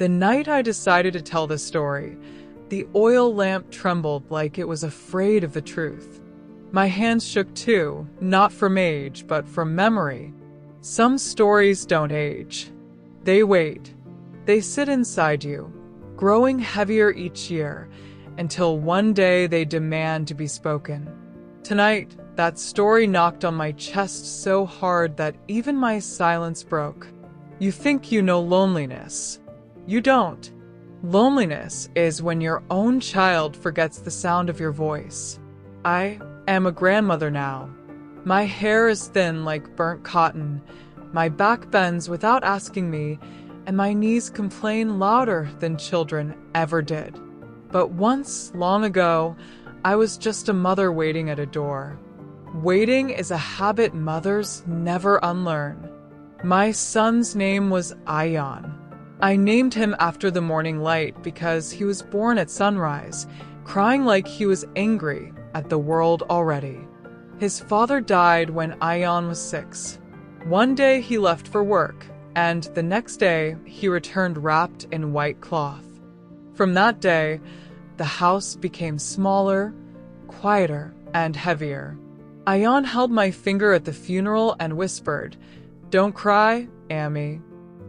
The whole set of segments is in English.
The night I decided to tell this story, the oil lamp trembled like it was afraid of the truth. My hands shook too, not from age, but from memory. Some stories don't age. They wait. They sit inside you, growing heavier each year, until one day they demand to be spoken. Tonight, that story knocked on my chest so hard that even my silence broke. You think you know loneliness. You don't. Loneliness is when your own child forgets the sound of your voice. I am a grandmother now. My hair is thin like burnt cotton, my back bends without asking me, and my knees complain louder than children ever did. But once, long ago, I was just a mother waiting at a door. Waiting is a habit mothers never unlearn. My son's name was Ion. I named him after the morning light because he was born at sunrise, crying like he was angry at the world already. His father died when Ion was 6. One day he left for work, and the next day he returned wrapped in white cloth. From that day, the house became smaller, quieter, and heavier. Ion held my finger at the funeral and whispered, "Don't cry, Amy.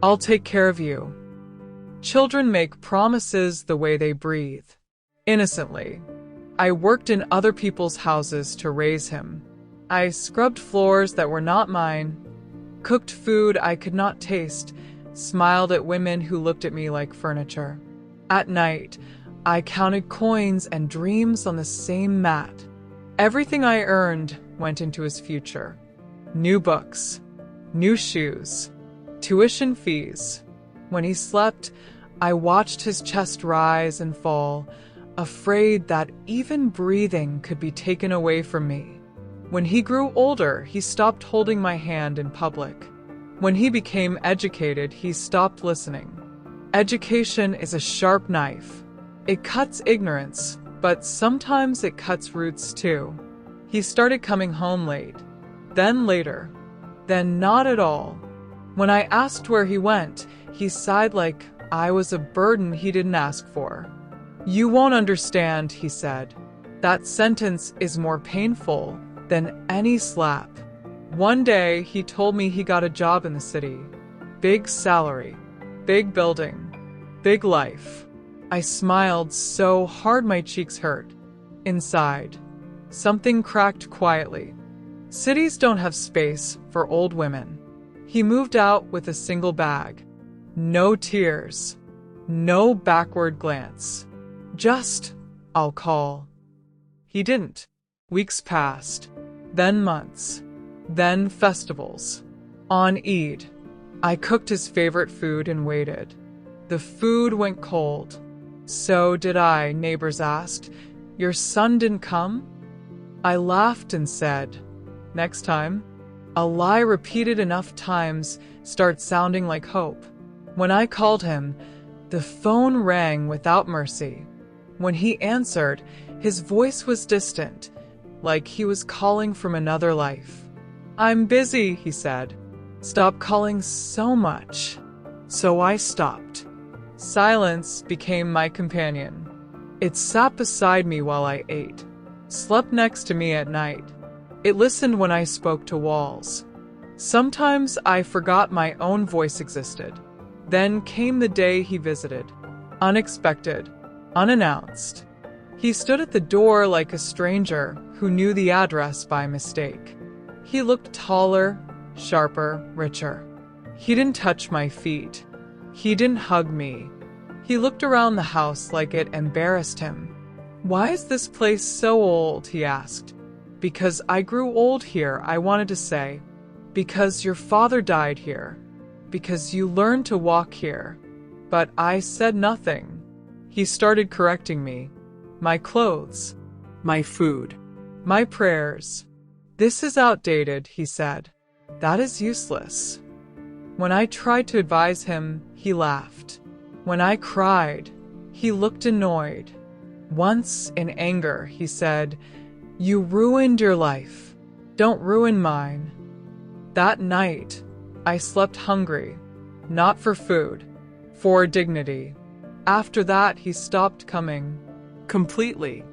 I'll take care of you." Children make promises the way they breathe, innocently. I worked in other people's houses to raise him. I scrubbed floors that were not mine, cooked food I could not taste, smiled at women who looked at me like furniture. At night, I counted coins and dreams on the same mat. Everything I earned went into his future. New books, new shoes, tuition fees. When he slept, I watched his chest rise and fall, afraid that even breathing could be taken away from me. When he grew older, he stopped holding my hand in public. When he became educated, he stopped listening. Education is a sharp knife. It cuts ignorance, but sometimes it cuts roots too. He started coming home late, then later, then not at all. When I asked where he went, he sighed like I was a burden he didn't ask for. "You won't understand," he said. That sentence is more painful than any slap. One day, he told me he got a job in the city. Big salary, big building, big life. I smiled so hard my cheeks hurt. Inside, something cracked quietly. Cities don't have space for old women. He moved out with a single bag. No tears. No backward glance. Just, "I'll call." He didn't. Weeks passed. Then months. Then festivals. On Eid, I cooked his favorite food and waited. The food went cold. "So did I," neighbors asked. "Your son didn't come?" I laughed and said, "Next time." A lie repeated enough times starts sounding like hope. When I called him, the phone rang without mercy. When he answered, his voice was distant, like he was calling from another life. "I'm busy," he said. "Stop calling so much." So I stopped. Silence became my companion. It sat beside me while I ate, slept next to me at night. It listened when I spoke to walls. Sometimes I forgot my own voice existed. Then came the day he visited. Unexpected, unannounced. He stood at the door like a stranger who knew the address by mistake. He looked taller, sharper, richer. He didn't touch my feet. He didn't hug me. He looked around the house like it embarrassed him. "Why is this place so old?" he asked. "Because I grew old here," I wanted to say. "Because your father died here. Because you learned to walk here." But I said nothing. He started correcting me. My clothes, my food, my prayers. "This is outdated," he said. "That is useless." When I tried to advise him, he laughed. When I cried, he looked annoyed. Once, in anger, he said, "You ruined your life. Don't ruin mine." That night, I slept hungry, not for food, for dignity. After that, he stopped coming. Completely.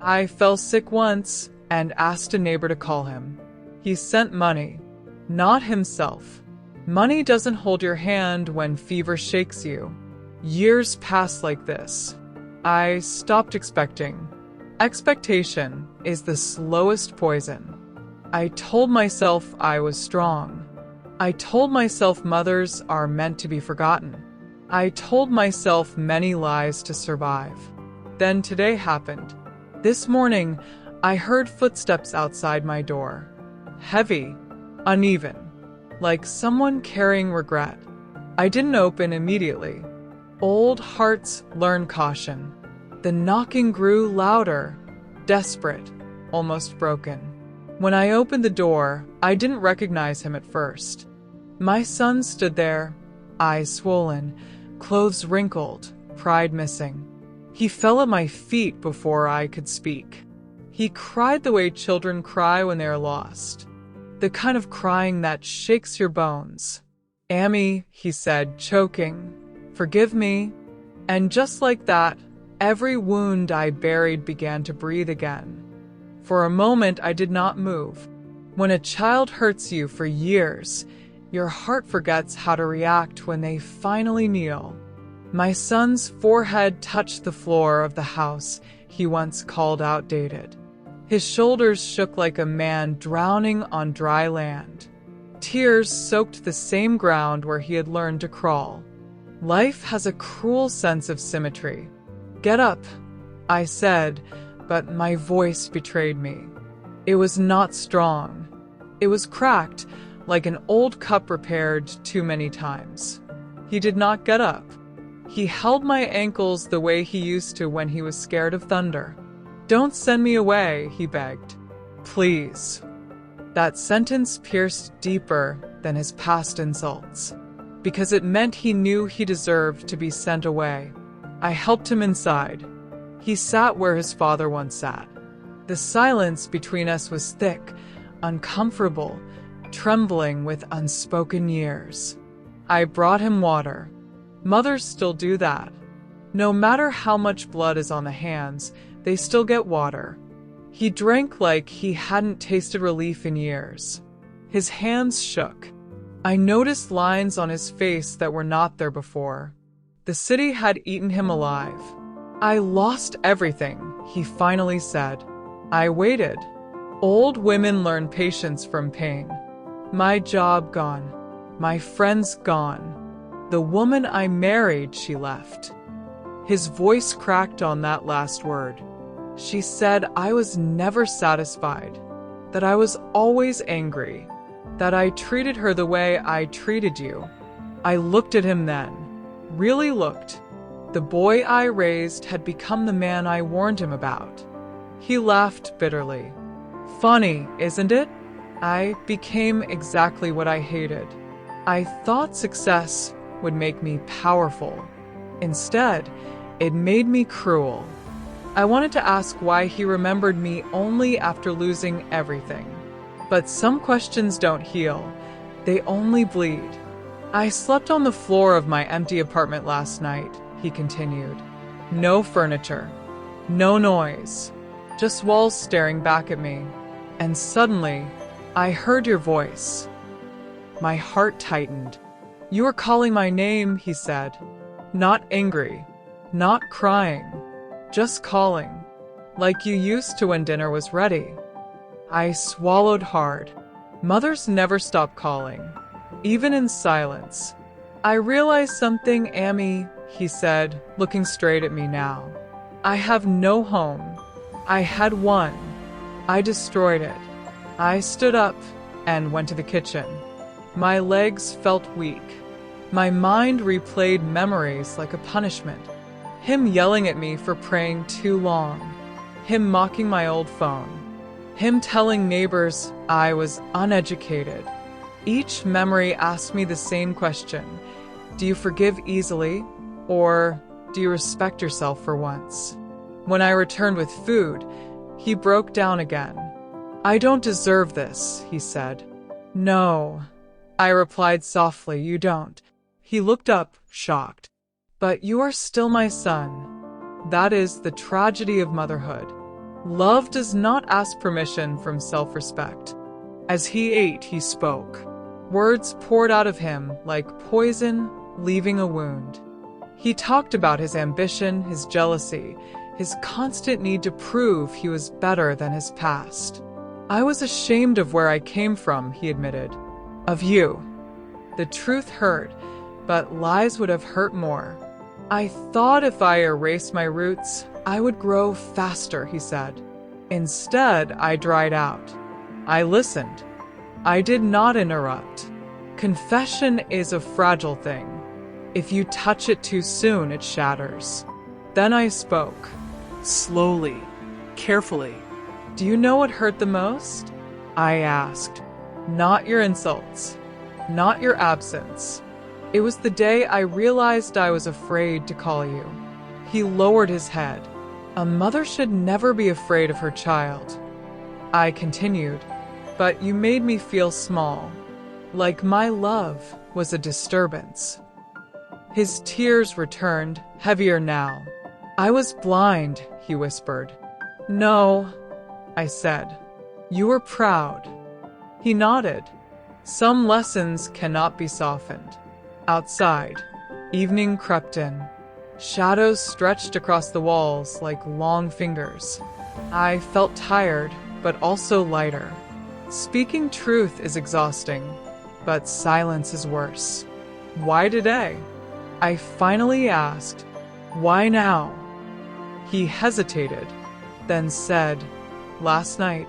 I fell sick once and asked a neighbor to call him. He sent money, not himself. Money doesn't hold your hand when fever shakes you. Years passed like this. I stopped expecting. Expectation is the slowest poison. I told myself I was strong. I told myself mothers are meant to be forgotten. I told myself many lies to survive. Then today happened. This morning, I heard footsteps outside my door. Heavy, uneven, like someone carrying regret. I didn't open immediately. Old hearts learn caution. The knocking grew louder, desperate, almost broken. When I opened the door, I didn't recognize him at first. My son stood there, eyes swollen, clothes wrinkled, pride missing. He fell at my feet before I could speak. He cried the way children cry when they are lost. The kind of crying that shakes your bones. "Amy," he said, choking, "forgive me." And just like that, every wound I buried began to breathe again. For a moment, I did not move. When a child hurts you for years, your heart forgets how to react when they finally kneel. My son's forehead touched the floor of the house he once called outdated. His shoulders shook like a man drowning on dry land. Tears soaked the same ground where he had learned to crawl. Life has a cruel sense of symmetry. "Get up," I said, but my voice betrayed me. It was not strong. It was cracked, like an old cup repaired too many times. He did not get up. He held my ankles the way he used to when he was scared of thunder. "Don't send me away," he begged. "Please." That sentence pierced deeper than his past insults, because it meant he knew he deserved to be sent away. I helped him inside. He sat where his father once sat. The silence between us was thick, uncomfortable, trembling with unspoken years. I brought him water. Mothers still do that. No matter how much blood is on the hands, they still get water. He drank like he hadn't tasted relief in years. His hands shook. I noticed lines on his face that were not there before. The city had eaten him alive. "I lost everything," he finally said. I waited. Old women learn patience from pain. My job gone. My friends gone. The woman I married, she left. His voice cracked on that last word. She said I was never satisfied, that I was always angry, that I treated her the way I treated you. I looked at him then, really looked. The boy I raised had become the man I warned him about. He laughed bitterly. "Funny, isn't it? I became exactly what I hated. I thought success would make me powerful. Instead, it made me cruel." I wanted to ask why he remembered me only after losing everything. But some questions don't heal. They only bleed. "I slept on the floor of my empty apartment last night," he continued. "No furniture. No noise. Just walls staring back at me. And suddenly, I heard your voice." My heart tightened. "You were calling my name," he said. "Not angry. Not crying. Just calling. Like you used to when dinner was ready." I swallowed hard. Mothers never stop calling, even in silence. "I realized something, Amy," he said, looking straight at me now. "I have no home. I had one. I destroyed it." I stood up and went to the kitchen. My legs felt weak. My mind replayed memories like a punishment. Him yelling at me for praying too long. Him mocking my old phone. Him telling neighbors I was uneducated. Each memory asked me the same question. Do you forgive easily? Or do you respect yourself for once? When I returned with food, he broke down again. "I don't deserve this," he said. "No," I replied softly, "you don't." He looked up, shocked. But you are still my son. That is the tragedy of motherhood. Love does not ask permission from self-respect. As he ate, he spoke. Words poured out of him like poison, leaving a wound. He talked about his ambition, his jealousy, his constant need to prove he was better than his past. I was ashamed of where I came from, he admitted. Of you. The truth hurt, but lies would have hurt more. I thought if I erased my roots, I would grow faster, he said. Instead, I dried out. I listened. I did not interrupt. Confession is a fragile thing. If you touch it too soon, it shatters. Then I spoke. Slowly, carefully. Do you know what hurt the most? I asked. Not your insults. Not your absence. It was the day I realized I was afraid to call you. He lowered his head. A mother should never be afraid of her child. I continued, but you made me feel small, like my love was a disturbance. His tears returned, heavier now. I was blind, he whispered. No, I said. You were proud. He nodded. Some lessons cannot be softened. Outside, evening crept in. Shadows stretched across the walls like long fingers. I felt tired, but also lighter. Speaking truth is exhausting, but silence is worse. Why today? I finally asked, why now? He hesitated, then said, last night,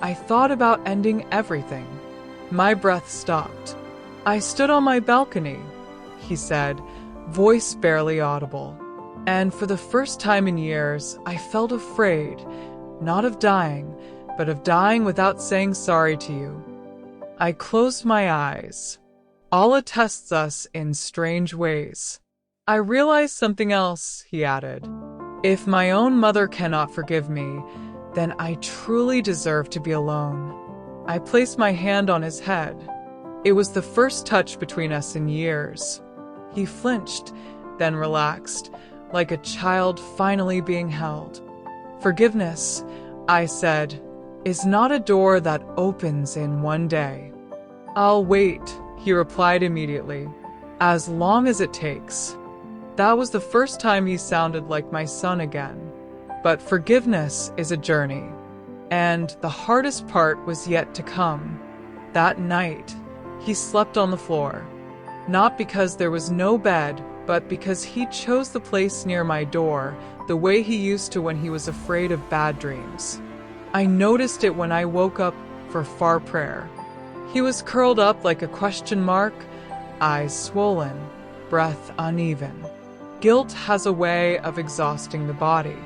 I thought about ending everything. My breath stopped. I stood on my balcony, he said, voice barely audible. And for the first time in years, I felt afraid, not of dying, but of dying without saying sorry to you. I closed my eyes. Allah tests us in strange ways. I realized something else, he added. If my own mother cannot forgive me, then I truly deserve to be alone. I placed my hand on his head. It was the first touch between us in years. He flinched, then relaxed, like a child finally being held. Forgiveness, I said, is not a door that opens in one day. I'll wait, he replied immediately, as long as it takes. That was the first time he sounded like my son again. But forgiveness is a journey, and the hardest part was yet to come. That night, he slept on the floor, not because there was no bed, but because he chose the place near my door, the way he used to when he was afraid of bad dreams. I noticed it when I woke up for far prayer. He was curled up like a question mark, eyes swollen, breath uneven. Guilt has a way of exhausting the body.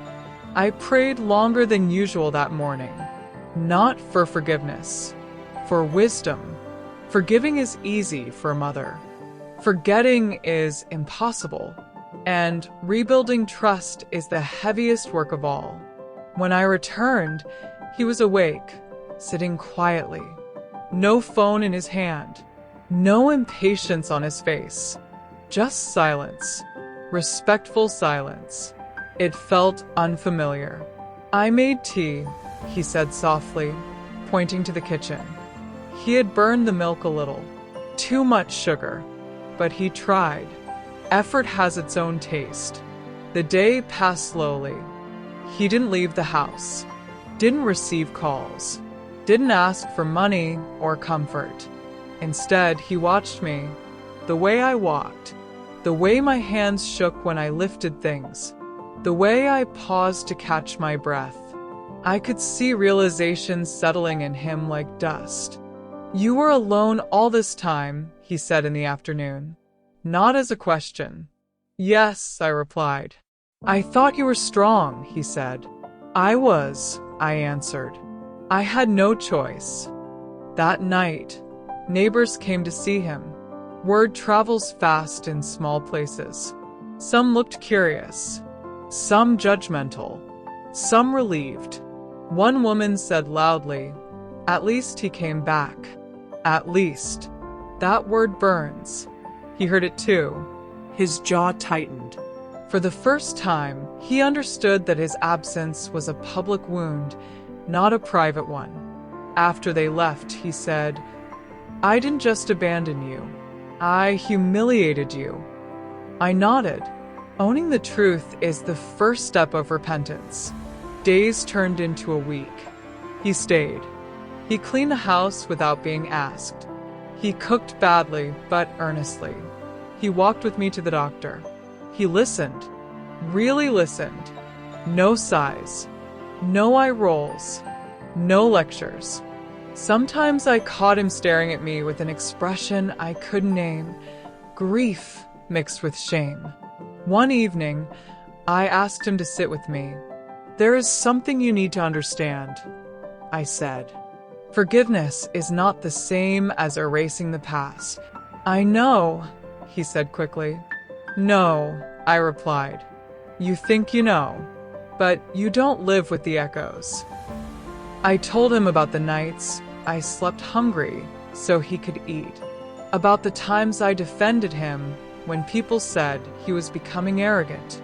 I prayed longer than usual that morning, not for forgiveness, for wisdom. Forgiving is easy for a mother. Forgetting is impossible, and rebuilding trust is the heaviest work of all. When I returned, he was awake, sitting quietly. No phone in his hand, no impatience on his face, just silence, respectful silence. It felt unfamiliar. I made tea, he said softly, pointing to the kitchen. He had burned the milk a little, too much sugar, but he tried. Effort has its own taste. The day passed slowly. He didn't leave the house, didn't receive calls, didn't ask for money or comfort. Instead, he watched me, the way I walked, the way my hands shook when I lifted things, the way I paused to catch my breath. I could see realization settling in him like dust. You were alone all this time, he said in the afternoon. Not as a question. Yes, I replied. I thought you were strong, he said. I was, I answered. I had no choice. That night, neighbors came to see him. Word travels fast in small places. Some looked curious, some judgmental, some relieved. One woman said loudly, "At least he came back." At least. That word burns. He heard it too. His jaw tightened. For the first time, he understood that his absence was a public wound, not a private one. After they left, he said, "I didn't just abandon you. I humiliated you." I nodded. Owning the truth is the first step of repentance. Days turned into a week. He stayed. He cleaned the house without being asked. He cooked badly, but earnestly. He walked with me to the doctor. He listened. Really listened. No sighs. No eye rolls. No lectures. Sometimes I caught him staring at me with an expression I couldn't name, grief mixed with shame. One evening, I asked him to sit with me. "There is something you need to understand," I said. "Forgiveness is not the same as erasing the past." "I know," he said quickly. "No," I replied. "You think you know, but you don't live with the echoes." I told him about the nights I slept hungry so he could eat, about the times I defended him when people said he was becoming arrogant,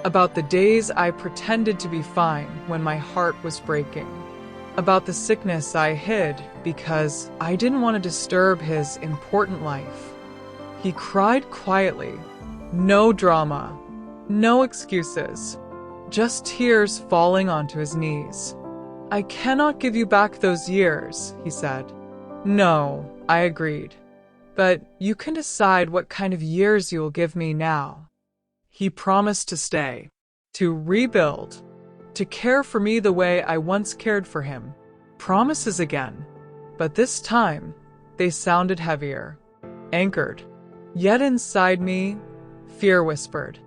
about the days I pretended to be fine when my heart was breaking, about the sickness I hid because I didn't want to disturb his important life. He cried quietly. No drama, no excuses, just tears falling onto his knees. "I cannot give you back those years," he said. "No," I agreed. "But you can decide what kind of years you will give me now." He promised to stay, to rebuild, to care for me the way I once cared for him. Promises again. But this time, they sounded heavier, anchored. Yet inside me, fear whispered.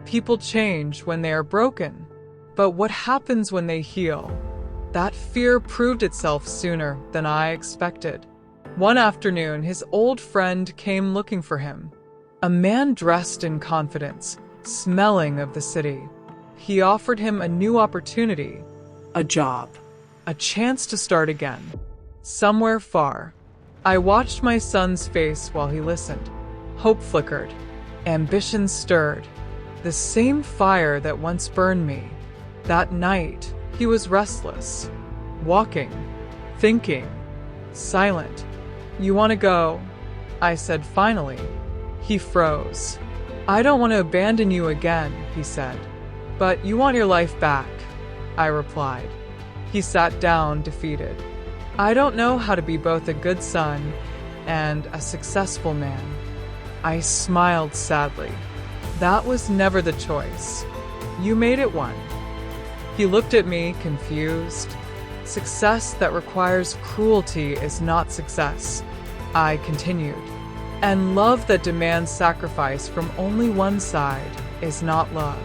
People change when they are broken. But what happens when they heal? That fear proved itself sooner than I expected. One afternoon, his old friend came looking for him. A man dressed in confidence, smelling of the city. He offered him a new opportunity, a job, a chance to start again, somewhere far. I watched my son's face while he listened. Hope flickered, ambition stirred, the same fire that once burned me. That night, he was restless, walking, thinking, silent. "You want to go?" I said finally. He froze. "I don't want to abandon you again," he said. "But you want your life back," I replied. He sat down, defeated. "I don't know how to be both a good son and a successful man." I smiled sadly. "That was never the choice. You made it one." He looked at me, confused. "Success that requires cruelty is not success," I continued. "And love that demands sacrifice from only one side is not love."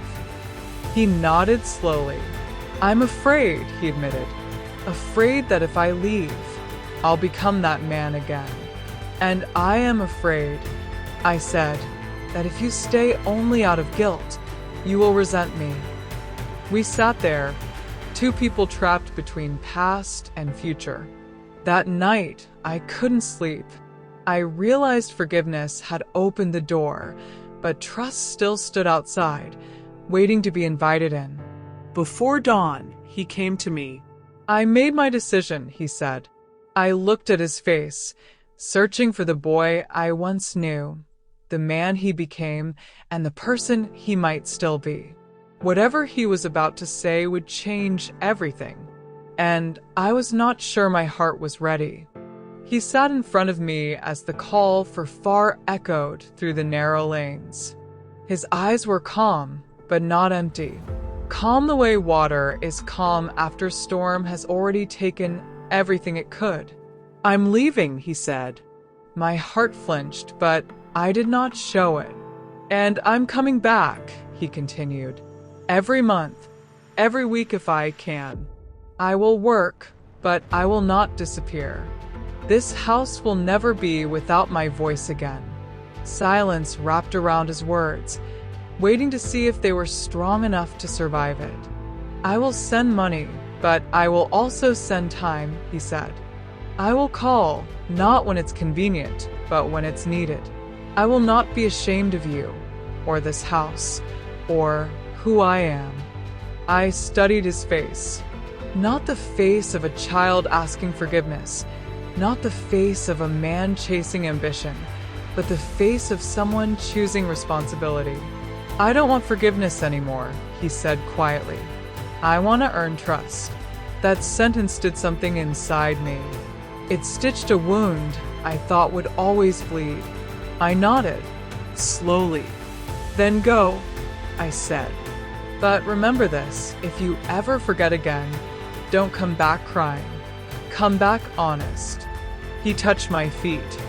He nodded slowly. "I'm afraid," he admitted. "Afraid that if I leave, I'll become that man again. And I am afraid," I said, "that if you stay only out of guilt, you will resent me." We sat there, two people trapped between past and future. That night, I couldn't sleep. I realized forgiveness had opened the door, but trust still stood outside, waiting to be invited in. Before dawn, he came to me. "I made my decision," he said. I looked at his face, searching for the boy I once knew, the man he became, and the person he might still be. Whatever he was about to say would change everything, and I was not sure my heart was ready. He sat in front of me as the call for far echoed through the narrow lanes. His eyes were calm, but not empty. Calm the way water is calm after a storm has already taken everything it could. "I'm leaving," he said. My heart flinched, but I did not show it. "And I'm coming back," he continued. "Every month, every week if I can. I will work, but I will not disappear. This house will never be without my voice again." Silence wrapped around his words, waiting to see if they were strong enough to survive it. "I will send money, but I will also send time," he said. "I will call, not when it's convenient, but when it's needed. I will not be ashamed of you, or this house, or who I am. I studied his face. Not the face of a child asking forgiveness, not the face of a man chasing ambition, but the face of someone choosing responsibility. I don't want forgiveness anymore, he said quietly. I want to earn trust. That sentence did something inside me. It stitched a wound I thought would always bleed. I nodded, slowly. Then go, I said. But remember this, if you ever forget again, don't come back crying. Come back honest. He touched my feet.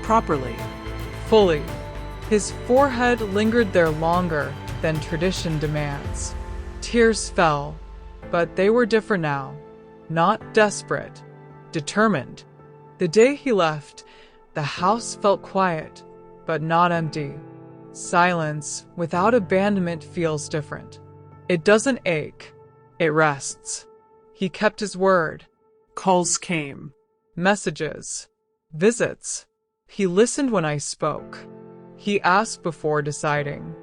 Properly. Fully. His forehead lingered there longer than tradition demands. Tears fell, but they were different now. Not desperate. Determined. The day he left, the house felt quiet, but not empty. Silence without abandonment feels different. It doesn't ache. It rests. He kept his word. Calls came. Messages. Visits. He listened when I spoke. He asked before deciding.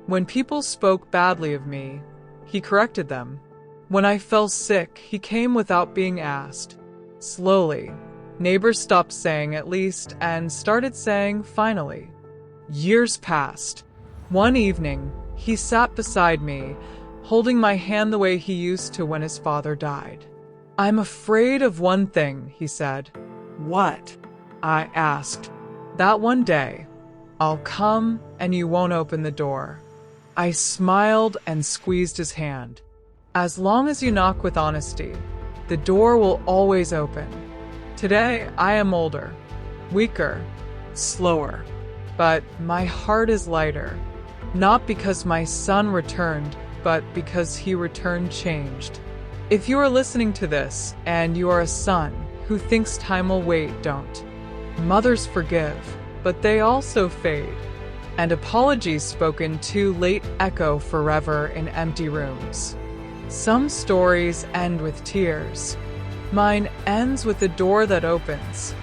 When people spoke badly of me, he corrected them. When I fell sick, he came without being asked. Slowly, neighbors stopped saying at least and started saying finally. Years passed. One evening, he sat beside me, holding my hand the way he used to when his father died. I'm afraid of one thing, he said. What? I asked. That one day, I'll come and you won't open the door. I smiled and squeezed his hand. As long as you knock with honesty, the door will always open. Today, I am older, weaker, slower, but my heart is lighter, not because my son returned, but because he returned changed. If you are listening to this and you are a son who thinks time will wait, don't. Mothers forgive, but they also fade. And apologies spoken too late echo forever in empty rooms. Some stories end with tears. Mine ends with a door that opens,